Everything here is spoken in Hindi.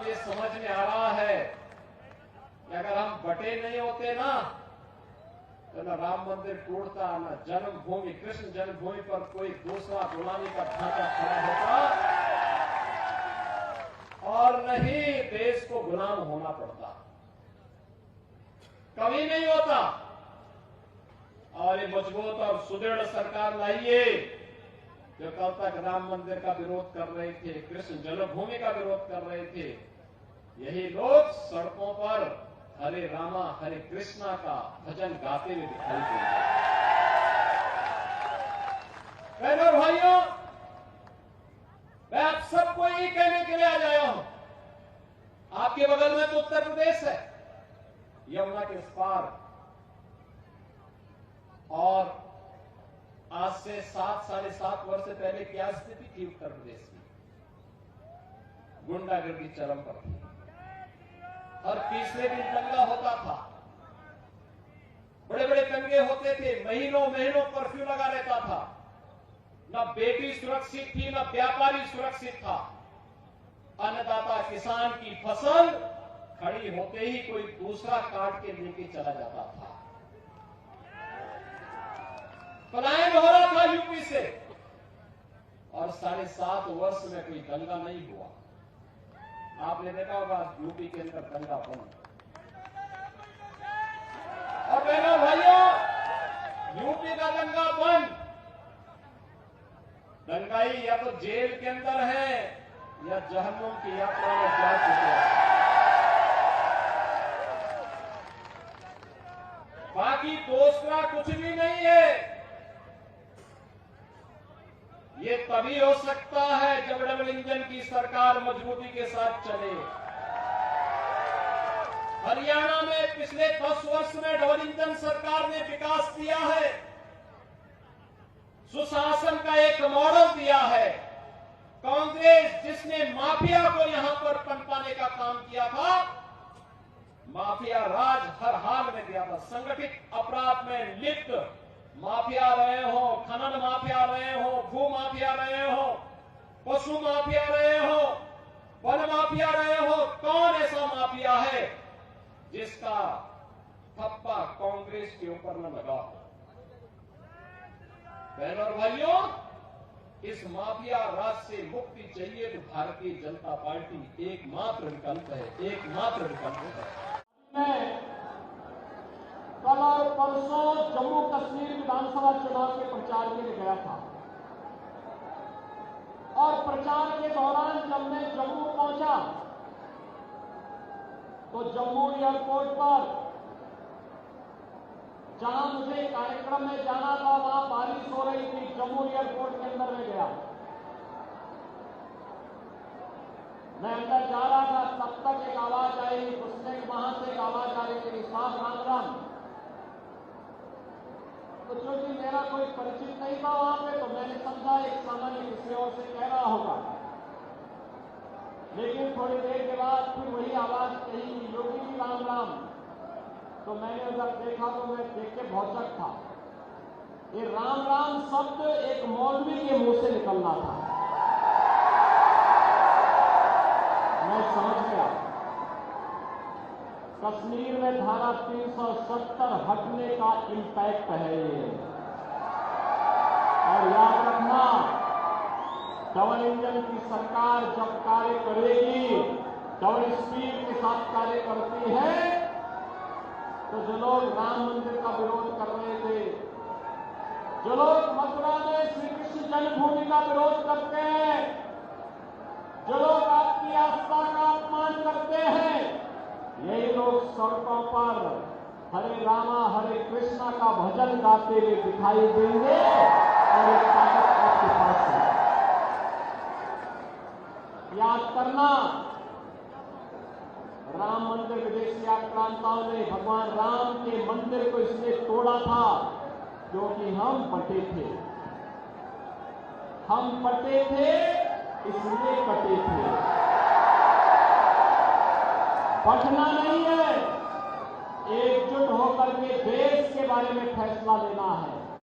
अब ये समझ में आ रहा है कि अगर हम बटे नहीं होते ना तो न राम मंदिर टूटता, न जन्मभूमि कृष्ण जन्मभूमि पर कोई दूसरा गुलामी का ढांचा खड़ा होता, और न ही देश को गुलाम होना पड़ता, कभी नहीं होता। और ये मजबूत और सुदृढ़ सरकार लाइए जो कल तक राम मंदिर का विरोध कर रहे थे, कृष्ण जन्मभूमि का विरोध कर रहे थे, यही लोग सड़कों पर हरे रामा हरे कृष्णा का भजन गाते हुए दिखाई देंगे। बहनों और भाइयों, मैं आप सबको यही कहने के लिए आ जाया हूं, आपके बगल में तो उत्तर प्रदेश है, यमुना के इस पार, और आज से 7-7.5 वर्ष से पहले क्या स्थिति थी उत्तर प्रदेश की? गुंडागर्दी चरम पर थी, हर तीसरे दिन दंगा होता था, बड़े बड़े दंगे होते थे, महीनों महीनों कर्फ्यू लगा रहता था, न बेटी सुरक्षित थी न व्यापारी सुरक्षित था, अन्नदाता किसान की फसल खड़ी होते ही कोई दूसरा काट के लेके चला जाता था, पलायन हो रहा था यूपी से, और 7.5 वर्ष में कोई दंगा नहीं हुआ। आपने देखा होगा यूपी के अंदर दंगा बंद। और बहनों भाइयों, यूपी का दंगा बंद, दंगाई या तो जेल के अंदर है या जहन्नुम की यात्रा में जा चुके हैं। बाकी दूसरा कुछ भी नहीं है। ये तभी हो सकता है जब डबल इंजन की सरकार मजबूती के साथ चले। हरियाणा में पिछले 10 वर्ष में डबल इंजन सरकार ने विकास किया है, सुशासन का एक मॉडल दिया है। कांग्रेस जिसने माफिया को यहां पर पनपाने का काम किया था, माफिया राज हर हाल में दिया था, संगठित अपराध में लिप्त माफिया रहे हो, खनन माफिया रहे हो, भू माफिया रहे हो, पशु माफिया रहे हो, वन माफिया रहे हो, कौन ऐसा माफिया है जिसका थप्पा कांग्रेस के ऊपर न लगा हो? बहनों और भाइयों, इस माफिया राज से मुक्ति चाहिए तो भारतीय जनता पार्टी एकमात्र विकल्प है, एकमात्र विकल्प है। कल और परसों जम्मू कश्मीर विधानसभा चुनाव के प्रचार के लिए गया था, और प्रचार के दौरान जब मैं जम्मू पहुंचा तो जम्मू एयरपोर्ट पर जहां मुझे कार्यक्रम में जाना था वहां बारिश हो रही थी। जम्मू एयरपोर्ट के अंदर में गया, मैं अंदर जा रहा था, तब तक एक आवाज आई, उसने वहां से एक आवाज आ रही थी, साहब राम राम। तो क्योंकि मेरा कोई परिचित नहीं था वहां पे, तो मैंने समझा एक सामान्य किसी और से कह रहा होगा। लेकिन थोड़ी देर के बाद फिर वही आवाज कही, योगी जी राम राम। तो मैंने उधर देखा तो मैं देख के भौचक था। ये राम राम शब्द एक मौलवी के मुंह से निकलना था। मैं समझ गया कश्मीर में धारा 370 हटने का इम्पैक्ट है ये। और याद रखना, डबल इंजन की सरकार जब कार्य करेगी, डबल स्पीड के साथ कार्य करती है, तो जो लोग राम मंदिर का विरोध कर रहे थे, जो लोग मथुरा में श्री कृष्ण जन्मभूमि का विरोध करते हैं, जो लोग आपकी आस्था का अपमान करते हैं, यही लोग सड़कों पर हरे रामा हरे कृष्णा का भजन गाते हुए दिखाई देंगे। और एक ताकत आपके पास है, याद करना, राम मंदिर विदेशी आक्रांताओं ने भगवान राम के मंदिर को इसलिए तोड़ा था क्योंकि हम बटे थे, हम बटे थे इसलिए कटे थे। बटना नहीं है, एकजुट होकर के देश के बारे में फैसला लेना है।